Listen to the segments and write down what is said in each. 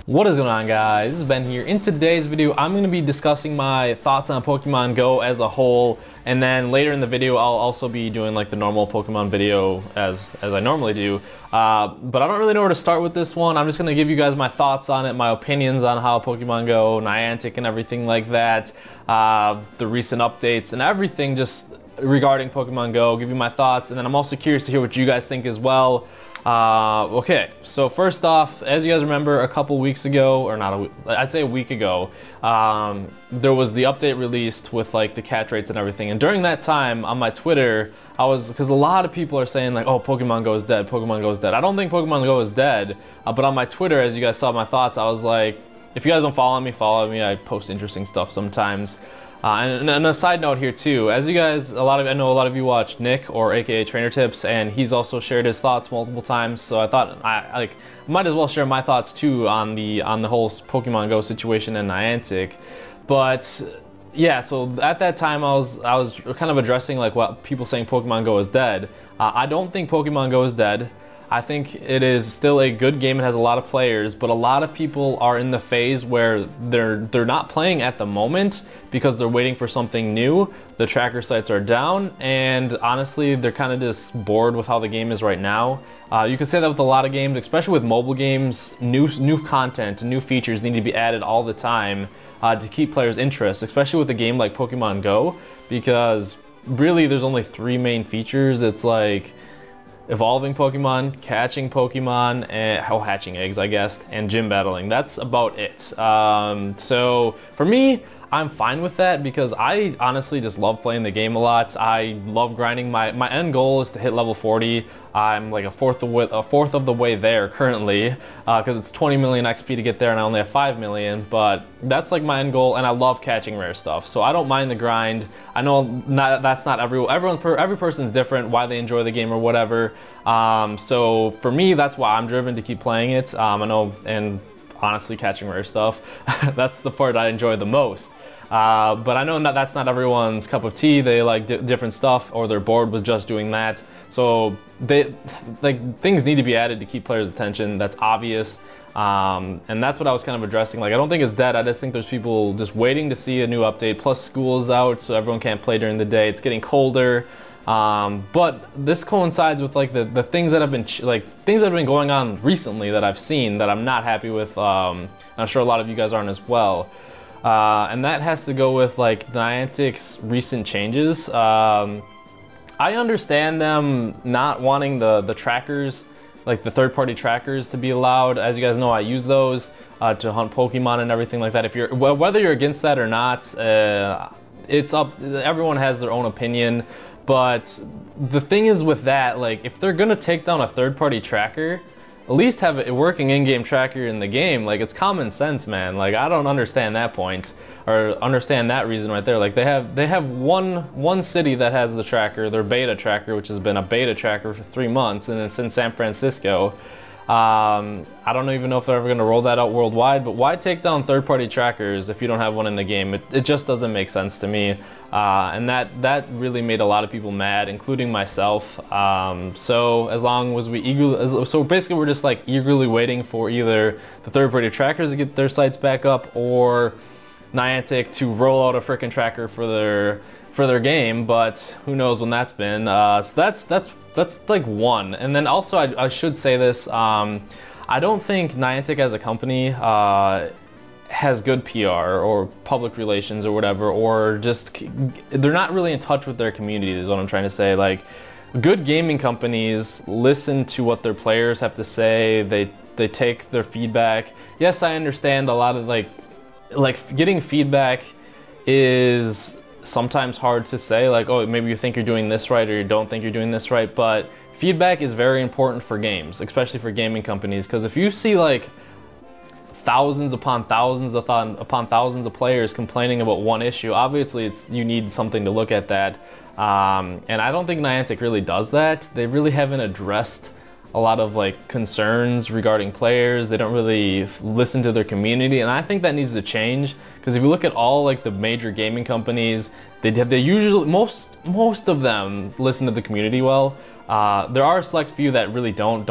What is going on, guys? This is Ben here. In today's video, I'm going to be discussing my thoughts on Pokemon Go as a whole, and then later in the video, I'll also be doing like the normal Pokemon video as I normally do. But I don't really know where to start with this one. I'm just going to give you guys my thoughts on it, my opinions on how Pokemon Go, Niantic, and everything like that, the recent updates, and everything just regarding Pokemon Go. Give you my thoughts, and then I'm also curious to hear what you guys think as well. Okay, so first off, as you guys remember, a couple weeks ago, or not a week, I'd say a week ago, there was the update released with like the catch rates and everything, and during that time on my Twitter, because a lot of people are saying like, oh, Pokemon Go is dead, Pokemon Go is dead. I don't think Pokemon Go is dead, but on my Twitter, as you guys saw my thoughts, I was like, if you guys don't follow me, I post interesting stuff sometimes. And a side note here too, as you guys, I know a lot of you watch Nick, or aka Trainer Tips, and he's also shared his thoughts multiple times. So I thought I might as well share my thoughts too on the whole Pokemon Go situation in Niantic. But yeah, so at that time I was kind of addressing like what people saying Pokemon Go is dead. I don't think Pokemon Go is dead. I think it is still a good game. It has a lot of players, but a lot of people are in the phase where they're not playing at the moment because they're waiting for something new. The tracker sites are down, and honestly, they're kind of just bored with how the game is right now. You can say that with a lot of games, especially with mobile games. New content and new features need to be added all the time to keep players' interest, especially with a game like Pokemon Go, because really there's only 3 main features. It's like evolving Pokemon, catching Pokemon, and hatching eggs, I guess, and gym battling. That's about it. So for me, I'm fine with that because I honestly just love playing the game a lot. I love grinding. My end goal is to hit level 40. I'm like a fourth of the way there currently, because it's 20 million XP to get there and I only have 5 million, but that's like my end goal, and I love catching rare stuff, so I don't mind the grind. I know that's not every person's different, why they enjoy the game or whatever. So for me, that's why I'm driven to keep playing it. I know, and honestly, catching rare stuff, that's the part I enjoy the most. But I know that's not everyone's cup of tea. They like different stuff, or they're bored with just doing that. So things need to be added to keep players' attention. That's obvious. And that's what I was kind of addressing. Like, I don't think it's dead. I just think there's people just waiting to see a new update. Plus, school's out, so everyone can't play during the day. It's getting colder. But this coincides with like the things that have been going on recently that I've seen that I'm not happy with. I'm sure a lot of you guys aren't as well. And that has to go with like Niantic's recent changes. I understand them not wanting the trackers, like the third-party trackers, to be allowed. As you guys know, I use those to hunt Pokemon and everything like that. Whether you're against that or not, it's up. Everyone has their own opinion. But the thing is with that, like, if they're gonna take down a third-party tracker, at least have a working in-game tracker in the game. Like, it's common sense, man. Like, I don't understand that point, or understand that reason right there. Like, they have one city that has the tracker, their beta tracker, which has been a beta tracker for 3 months, and it's in San Francisco. I don't even know if they're ever going to roll that out worldwide, but why take down third-party trackers if you don't have one in the game? It just doesn't make sense to me, and that really made a lot of people mad, including myself. So as long as so basically we're just like eagerly waiting for either the third-party trackers to get their sites back up, or Niantic to roll out a frickin' tracker for their game, but who knows when that's been. So that's like one. And then also I should say this, I don't think Niantic as a company has good PR or public relations or whatever, or just they're not really in touch with their community is what I'm trying to say. Like, good gaming companies listen to what their players have to say. They take their feedback. Yes, I understand a lot of like getting feedback is sometimes hard to say, like, oh, maybe you think you're doing this right, or you don't think you're doing this right, but feedback is very important for games, especially for gaming companies, because if you see like thousands upon thousands of players complaining about one issue, obviously you need something to look at that, and I don't think Niantic really does that. They really haven't addressed a lot of like concerns regarding players. They don't really listen to their community, and I think that needs to change, because if you look at all like the major gaming companies, they usually most of them listen to the community well. There are a select few that really don't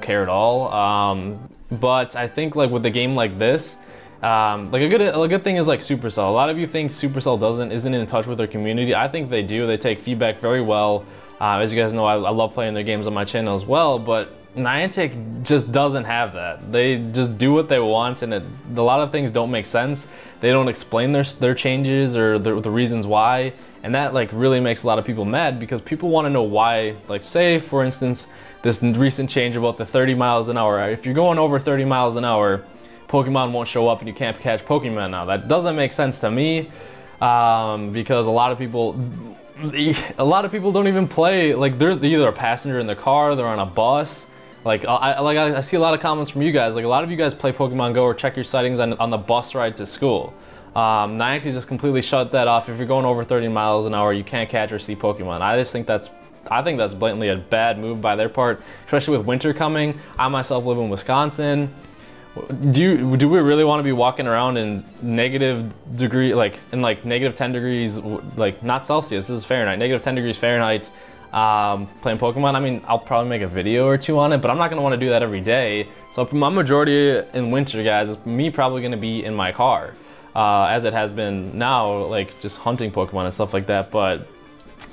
care at all. But I think like with a game like this, like a good thing is like Supercell. A lot of you think Supercell isn't in touch with their community. I think they do. They take feedback very well. As you guys know, I love playing their games on my channel as well, but Niantic just doesn't have that. They just do what they want, and a lot of things don't make sense. They don't explain their changes or the reasons why, and that like really makes a lot of people mad because people want to know why. Like say for instance, this recent change about the 30 miles an hour. If you're going over 30 miles an hour, Pokemon won't show up and you can't catch Pokemon now. That doesn't make sense to me because a lot of people don't even play. Like they're either a passenger in the car, they're on a bus. Like I see a lot of comments from you guys. Like a lot of you guys play Pokemon Go or check your settings on the bus ride to school. Niantic just completely shut that off. If you're going over 30 miles an hour, you can't catch or see Pokemon. I think that's blatantly a bad move by their part, especially with winter coming. I myself live in Wisconsin. Do we really want to be walking around in negative degree, like in like negative 10 degrees, like not Celsius, this is Fahrenheit, negative 10 degrees Fahrenheit, playing Pokemon? I mean, I'll probably make a video or two on it, but I'm not going to want to do that every day. So my majority in winter, guys, is me probably going to be in my car, as it has been now, like just hunting Pokemon and stuff like that. But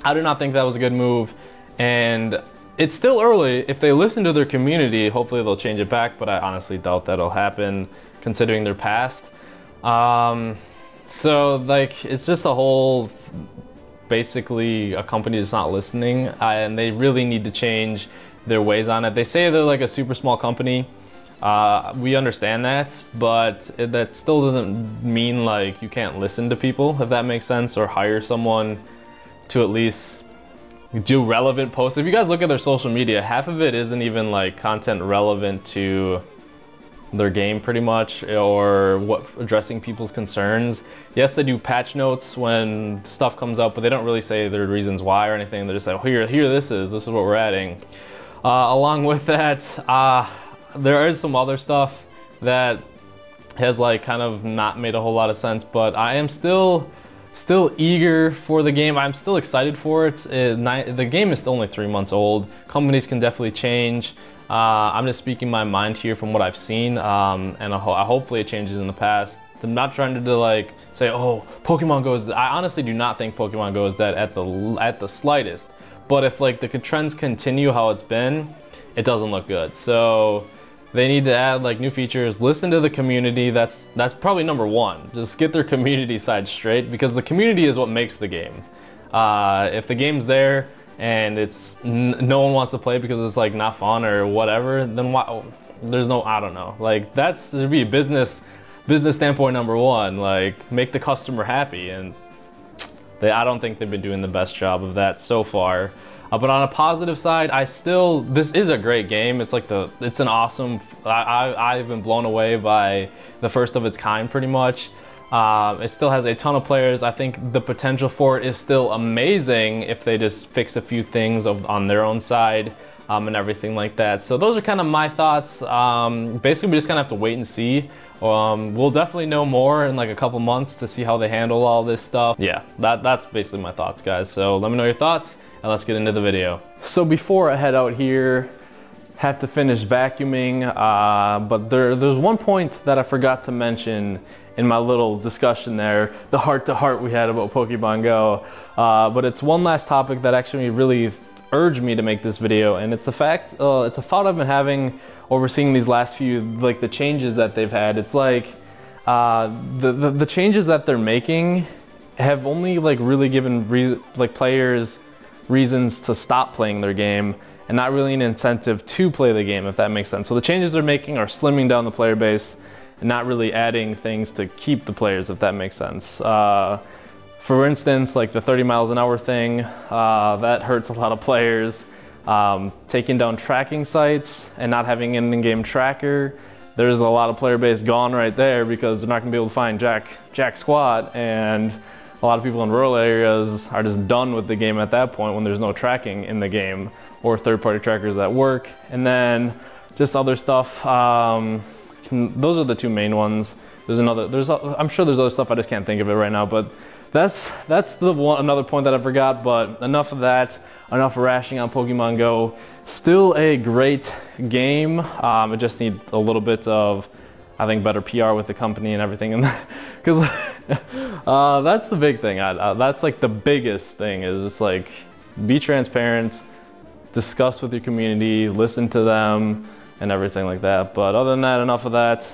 I do not think that was a good move, and it's still early. If they listen to their community, hopefully they'll change it back, but I honestly doubt that'll happen considering their past. So like it's just a whole, basically a company that's not listening, and they really need to change their ways on it. They say they're like a super small company. We understand that, but that still doesn't mean like you can't listen to people, if that makes sense, or hire someone to at least do relevant posts. If you guys look at their social media, half of it isn't even like content relevant to their game pretty much, or addressing people's concerns. Yes, they do patch notes when stuff comes up, but they don't really say their reasons why or anything. They're just like, here this is what we're adding. Along with that, there is some other stuff that has like kind of not made a whole lot of sense, but I am still eager for the game. I'm still excited for it. The game is still only 3 months old. Companies can definitely change. I'm just speaking my mind here from what I've seen, and hopefully it changes in the past. I'm not trying to like say, oh, Pokemon Go is dead. I honestly do not think Pokemon Go is dead at the slightest. But if like the trends continue how it's been, it doesn't look good. So they need to add like new features, listen to the community. That's probably number one. Just get their community side straight, because the community is what makes the game. If the game's there and no one wants to play because it's like not fun or whatever, then why? There's no, I don't know. Like there'd be a business standpoint number one. Like make the customer happy, and I don't think they've been doing the best job of that so far. But on a positive side, this is a great game. It's like it's an awesome, I've been blown away by the first of its kind pretty much. It still has a ton of players. I think the potential for it is still amazing if they just fix a few things on their own side, and everything like that. So those are kind of my thoughts. Basically, we just kind of have to wait and see. We'll definitely know more in like a couple months to see how they handle all this stuff. Yeah, that's basically my thoughts, guys. So let me know your thoughts, and let's get into the video. So before I head out here, have to finish vacuuming, but there's one point that I forgot to mention in my little discussion there, the heart-to-heart we had about Pokemon Go. But it's one last topic that actually really urged me to make this video, and it's a thought I've been having over seeing these last few, like the changes that they've had. It's like the changes that they're making have only like really given players reasons to stop playing their game, and not really an incentive to play the game, if that makes sense. So the changes they're making are slimming down the player base and not really adding things to keep the players, if that makes sense. For instance, like the 30 miles an hour thing, that hurts a lot of players. Taking down tracking sites and not having an in-game tracker, there's a lot of player base gone right there, because they're not going to be able to find jack squat, and a lot of people in rural areas are just done with the game at that point when there's no tracking in the game or third-party trackers that work. And then just other stuff. Those are the two main ones. I'm sure there's other stuff, I just can't think of it right now, but that's another point that I forgot. But enough of that. enough rashing on Pokemon Go. Still a great game. It just needs a little bit of, I think, better PR with the company and everything, and because that's the big thing. That's like the biggest thing, is just like be transparent, discuss with your community, listen to them, and everything like that. But other than that, enough of that.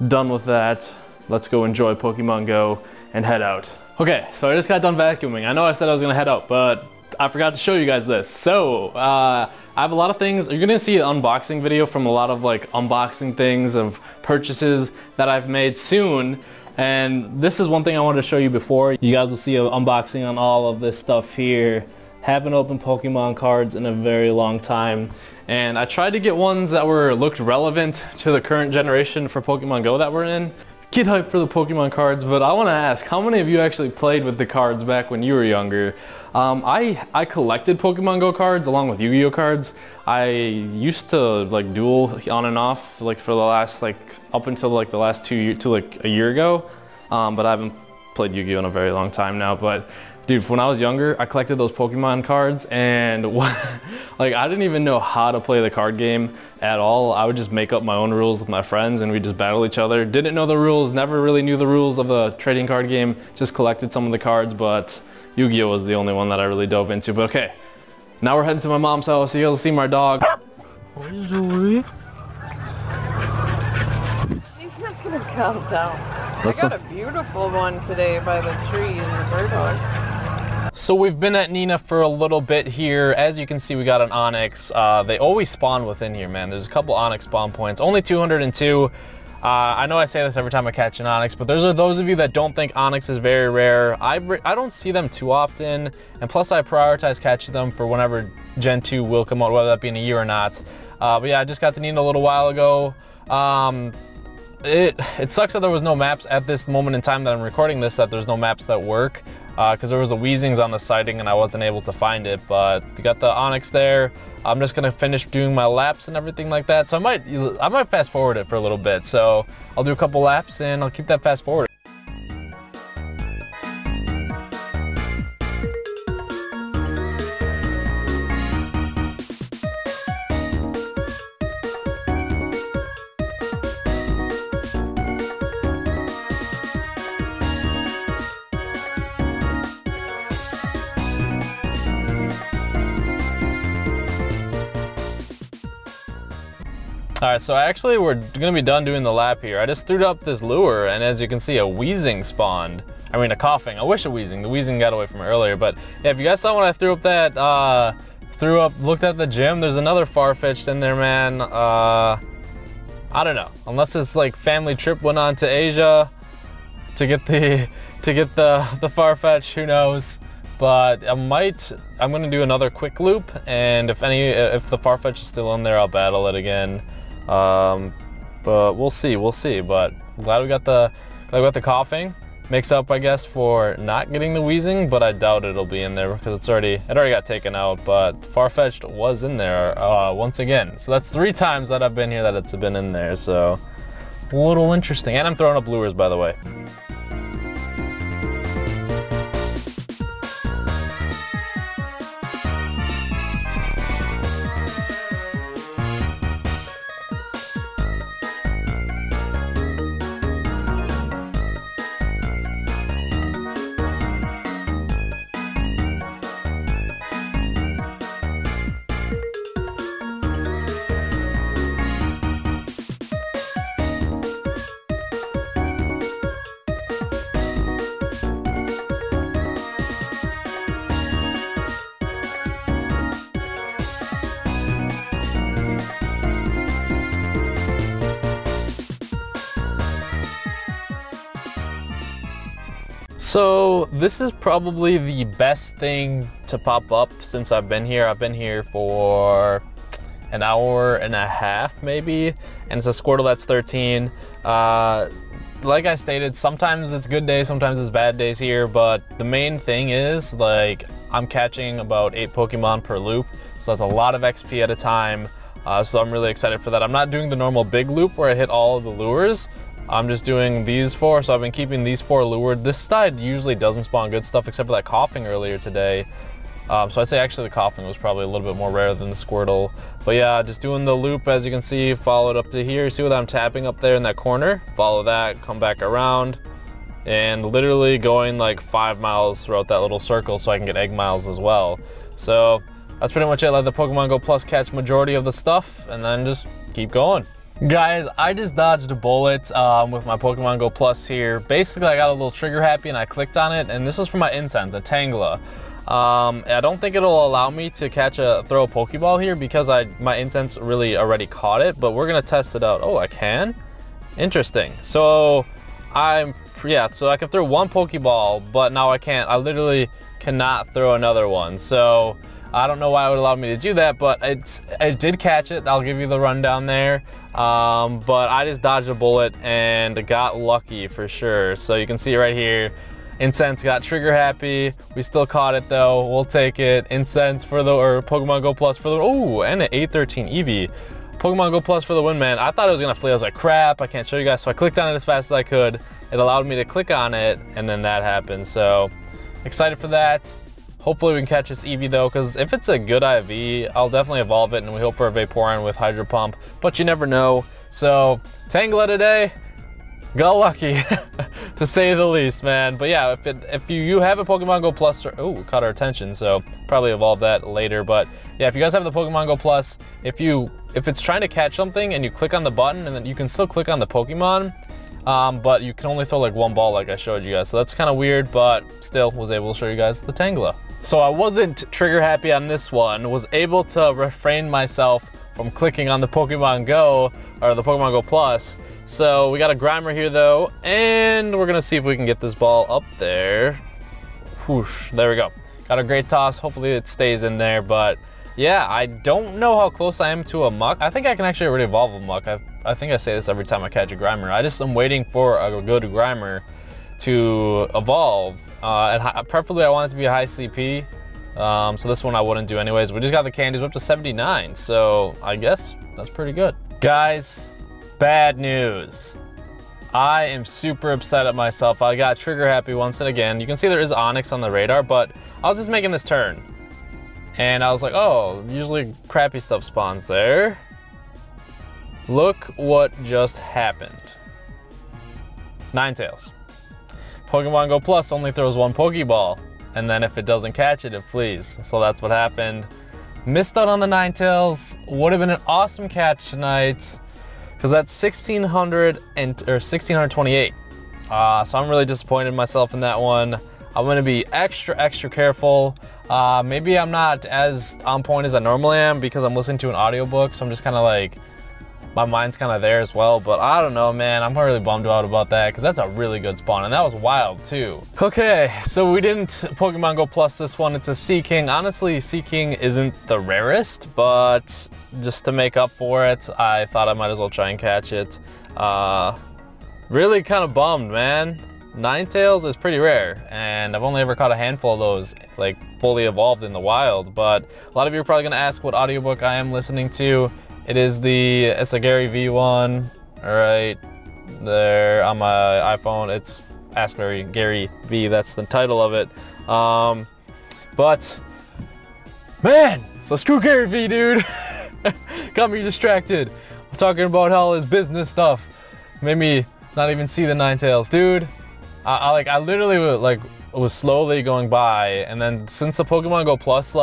Done with that. Let's go enjoy Pokemon Go and head out. Okay, so I just got done vacuuming. I know I said I was gonna head out, but I forgot to show you guys this. So I have a lot of things. You're gonna see an unboxing video from a lot of like unboxing things of purchases that I've made soon. And this is one thing I wanted to show you before. You guys will see an unboxing on all of this stuff here. Haven't opened Pokemon cards in a very long time. And I tried to get ones that looked relevant to the current generation for Pokemon Go that we're in. Get hyped for the Pokemon cards, but I want to ask, how many of you actually played with the cards back when you were younger? I collected Pokemon Go cards along with Yu-Gi-Oh cards. I used to like duel on and off like for the last up until like the last 2 years to like a year ago, but I haven't played Yu-Gi-Oh in a very long time now. But dude, when I was younger, I collected those Pokemon cards, and like I didn't even know how to play the card game at all. I would just make up my own rules with my friends and we'd just battle each other. Didn't know the rules, never really knew the rules of the trading card game, just collected some of the cards, but Yu-Gi-Oh was the only one that I really dove into. But okay, now we're heading to my mom's house. You guys will see my dog. Zoe? He's not gonna calm down. I got a beautiful one today by the tree in the bird house. So we've been at Nina for a little bit here. As you can see, we got an Onyx. They always spawn within here, man. There's a couple Onyx spawn points, only 202. I know I say this every time I catch an Onyx, but there's those of you that don't think Onyx is very rare. I don't see them too often, and plus I prioritize catching them for whenever Gen 2 will come out, whether that be in a year or not. But yeah, I just got to Nina a little while ago. It sucks that there was no maps at this moment in time that I'm recording this, that there's no maps that work, because there was the Weezings on the sighting and I wasn't able to find it. But you got the Onyx there. I'm just gonna finish doing my laps and everything like that. So I might fast forward it for a little bit. So I'll do a couple laps and I'll keep that fast forward. Alright, so actually we're going to be done doing the lap here. I just threw up this lure, and as you can see, a Weezing spawned. I mean, a coughing. I wish a Weezing. The Weezing got away from it earlier, but yeah, if you guys saw when I threw up that, looked at the gym, there's another Farfetch'd in there, man. I don't know. Unless it's like family trip went on to Asia to get the Farfetch, who knows. But I'm going to do another quick loop, and if the Farfetch is still in there, I'll battle it again. But we'll see. But I'm glad we got the coughing. Makes up, I guess, for not getting the Weezing, but I doubt it'll be in there because it already got taken out. But Farfetch'd was in there once again. So that's 3 times that I've been here that it's been in there. So a little interesting. And I'm throwing up lures, by the way. So this is probably the best thing to pop up since I've been here. I've been here for an hour and a half maybe, and it's a Squirtle that's 13. Like I stated, sometimes it's good days, sometimes it's bad days here, but the main thing is, like, I'm catching about 8 Pokemon per loop, so that's a lot of XP at a time. So I'm really excited for that. I'm not doing the normal big loop where I hit all of the lures. I'm just doing these 4, so I've been keeping these 4 lured. This side usually doesn't spawn good stuff except for that coughing earlier today. So I'd say actually the Coughing was probably a little bit more rare than the Squirtle. But yeah, just doing the loop, as you can see, followed up to here. See what I'm tapping up there in that corner? Follow that, come back around, and literally going like 5 miles throughout that little circle so I can get egg miles as well. So that's pretty much it. Let the Pokemon Go Plus catch majority of the stuff and then just keep going. Guys, I just dodged a bullet with my Pokemon Go Plus here. Basically, I got a little trigger happy and I clicked on it, and this was for my Incense, a Tangela. I don't think it'll allow me to throw a Pokeball here because my Incense really already caught it, but we're gonna test it out. Oh, I can? Interesting. So so I can throw one Pokeball, but now I can't. I literally cannot throw another one. So I don't know why it would allow me to do that, but it did catch it. I'll give you the rundown there. But I just dodged a bullet and got lucky for sure. So you can see right here, Incense got trigger happy. We still caught it though. We'll take it. Incense for or Pokemon Go Plus for the, oh, and an 813 Eevee. Pokemon Go Plus for the win, man. I thought it was gonna flee. I was like, crap, I can't show you guys. So I clicked on it as fast as I could. It allowed me to click on it, and then that happened. So excited for that. Hopefully we can catch this Eevee though, because if it's a good IV, I'll definitely evolve it, and we hope for a Vaporeon with Hydro Pump, but you never know. So Tangela today, got lucky to say the least, man. But yeah, if you have a Pokemon Go Plus, oh, caught our attention, so probably evolve that later. But yeah, if you guys have the Pokemon Go Plus, if it's trying to catch something and you click on the button, and then you can still click on the Pokemon, but you can only throw like one ball like I showed you guys. So that's kind of weird, but still was able to show you guys the Tangela. So I wasn't trigger happy on this one, was able to refrain myself from clicking on the Pokemon Go, or the Pokemon Go Plus. So we got a Grimer here though, and we're gonna see if we can get this ball up there. Whoosh, there we go. Got a great toss, hopefully it stays in there, but yeah, I don't know how close I am to a Muck. I think I can actually already evolve a Muck. I think I say this every time I catch a Grimer. I just am waiting for a good Grimer to evolve, and preferably I want it to be a high CP. So this one I wouldn't do anyways. We just got the candies up to 79, so I guess that's pretty good. Guys, bad news. I am super upset at myself. I got trigger happy once and again. You can see there is Onyx on the radar, but I was just making this turn. And I was like, oh, usually crappy stuff spawns there. Look what just happened. Ninetails. Pokemon Go Plus only throws one Pokeball, and then if it doesn't catch it, it flees. So that's what happened. Missed out on the Ninetails. Would have been an awesome catch tonight, because that's 1628. So I'm really disappointed in myself in that one. I'm gonna be extra careful. Maybe I'm not as on point as I normally am because I'm listening to an audiobook, so I'm just kind of like, my mind's kind of there as well, but I don't know, man. I'm really bummed out about that because that's a really good spawn, and that was wild too. Okay, so we didn't Pokemon Go Plus this one. It's a Sea King. Honestly, Sea King isn't the rarest, but just to make up for it, I thought I might as well try and catch it. Really kind of bummed, man. Ninetails is pretty rare, and I've only ever caught a handful of those, like fully evolved in the wild, but a lot of you are probably going to ask what audiobook I am listening to. It's a Gary V one, alright, there on my iPhone. It's Ask Gary V, that's the title of it. But, man, so screw Gary V, dude. Got me distracted. I'm talking about all his business stuff. Made me not even see the Ninetails, dude. I literally was slowly going by, and then since the Pokemon Go Plus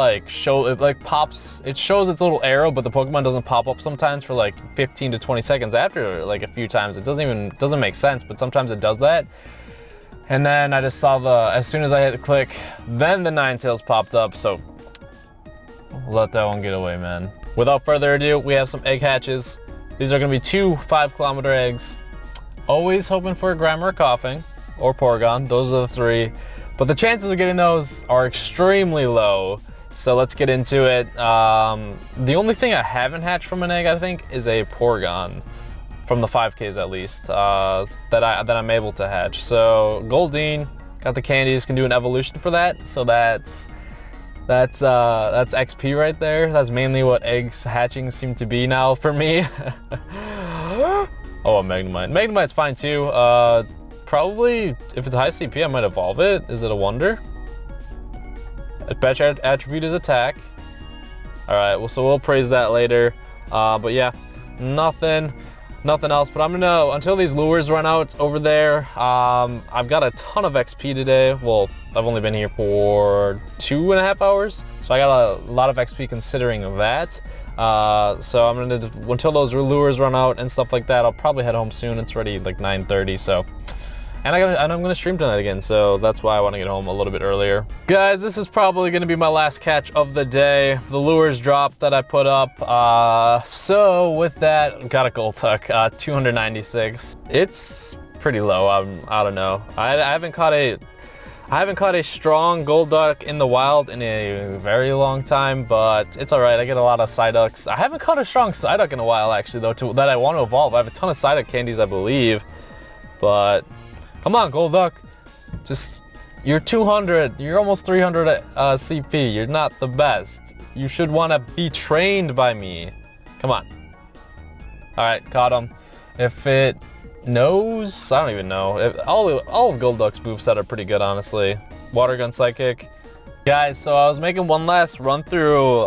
pops, it shows its little arrow, but the Pokemon doesn't pop up sometimes for like 15 to 20 seconds after, like a few times. It doesn't make sense, but sometimes it does that. And then I just saw as soon as I hit click, then the Ninetails popped up, so let that one get away, man. Without further ado, we have some egg hatches. These are gonna be 2 5-kilometer eggs. Always hoping for a Grimer or Coughing, or Porygon. Those are the 3. But the chances of getting those are extremely low, so let's get into it. The only thing I haven't hatched from an egg, I think, is a Porygon, from the 5Ks at least, that I'm able to hatch. So Goldeen, got the candies, can do an evolution for that, so that's XP right there. That's mainly what eggs hatching seem to be now for me. Oh, a Magnemite. Magnemite's fine too. Probably, if it's high CP, I might evolve it. Is it a Wonder? Patch attribute is attack. Alright, well, so we'll praise that later. But yeah, nothing else. But I'm gonna, until these lures run out over there, I've got a ton of XP today. Well, I've only been here for 2.5 hours, so I got a lot of XP considering that. So I'm gonna, until those lures run out and stuff like that, I'll probably head home soon. It's already like 9:30, so. And I'm gonna stream tonight again, so that's why I want to get home a little bit earlier. Guys, this is probably gonna be my last catch of the day. The lures dropped that I put up. So with that, got a gold duck, 296. It's pretty low. I don't know. I haven't caught a strong gold duck in the wild in a very long time, but it's all right. I get a lot of Psyducks. I haven't caught a strong Psyduck in a while, actually, though, that I want to evolve. I have a ton of Psyduck candies, I believe, but. Come on, gold duck. Just, you're 200, you're almost 300 CP. You're not the best. You should want to be trained by me. Come on. Alright, caught him. If it knows, I don't even know. All of gold duck's moveset are pretty good, honestly. Water gun psychic. Guys, so I was making one last run through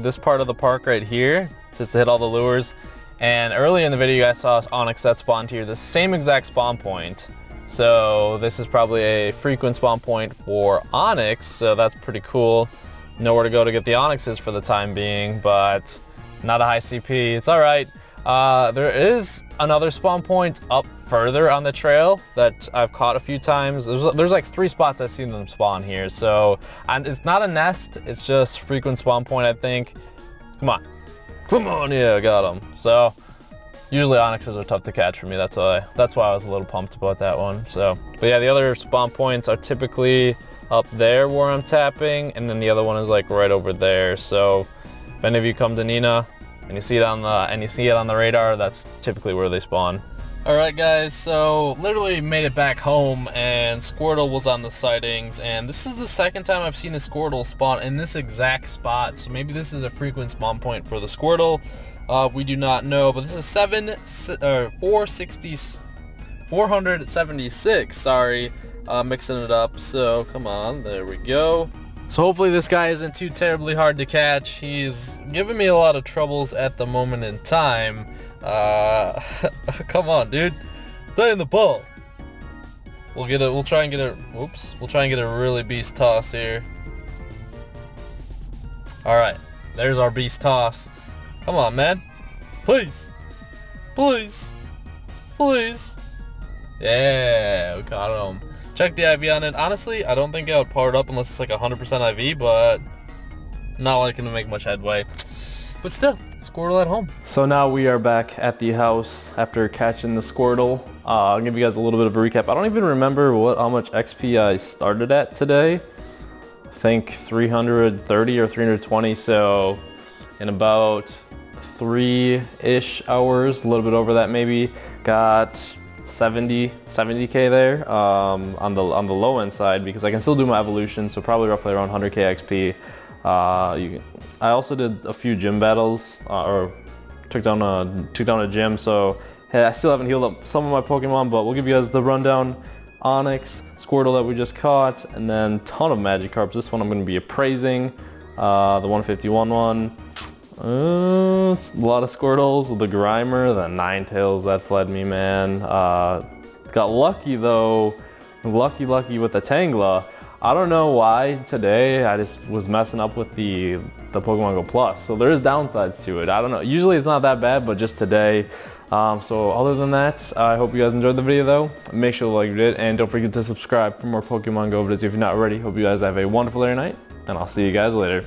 this part of the park right here, just to hit all the lures. And earlier in the video, you guys saw Onyx that spawned here, the same exact spawn point. So this is probably a frequent spawn point for Onyx, so that's pretty cool. Nowhere to go to get the Onyxes for the time being, but not a high CP. It's alright. There is another spawn point up further on the trail that I've caught a few times. There's like 3 spots I've seen them spawn here, so and it's not a nest, it's just frequent spawn point, I think. Come on. Come on, yeah, I got him. So usually Onyxes are tough to catch for me. That's why I was a little pumped about that one. So, but yeah, the other spawn points are typically up there where I'm tapping, and then the other one is like right over there. So, if any of you come to Nina and you see it on the radar, that's typically where they spawn. All right, guys. So, literally made it back home, and Squirtle was on the sightings, and this is the second time I've seen a Squirtle spawn in this exact spot. So maybe this is a frequent spawn point for the Squirtle. We do not know, but this is 476, sorry, mixing it up, so come on, there we go. So hopefully this guy isn't too terribly hard to catch. He's giving me a lot of troubles at the moment in time. Come on, dude, stay in the ball. We'll try and get a really beast toss here. Alright, there's our beast toss. Come on, man. Please. Please. Please. Yeah, we caught him. Check the IV on it. Honestly, I don't think I would power it up unless it's like 100% IV, but not liking to make much headway. But still, Squirtle at home. So now we are back at the house after catching the Squirtle. I'll give you guys a little bit of a recap. I don't even remember how much XP I started at today. I think 330 or 320, so in about 3-ish hours, a little bit over that maybe, got 70k there on the low end side, because I can still do my evolution, so probably roughly around 100k XP. I also did a few gym battles, or took down a gym, so hey, I still haven't healed up some of my Pokemon, but we'll give you guys the rundown. Onyx, Squirtle that we just caught, and then ton of Magikarps. This one I'm going to be appraising, the 151 one. A lot of Squirtles, the Grimer, the Ninetails that fled me, man. Got lucky though, lucky with the Tangela. I don't know why today I just was messing up with the Pokemon Go Plus, so there's downsides to it. I don't know, usually it's not that bad, but just today. So other than that, I hope you guys enjoyed the video though. Make sure to like it, and don't forget to subscribe for more Pokemon Go videos if you're not already. Hope you guys have a wonderful day night, and I'll see you guys later.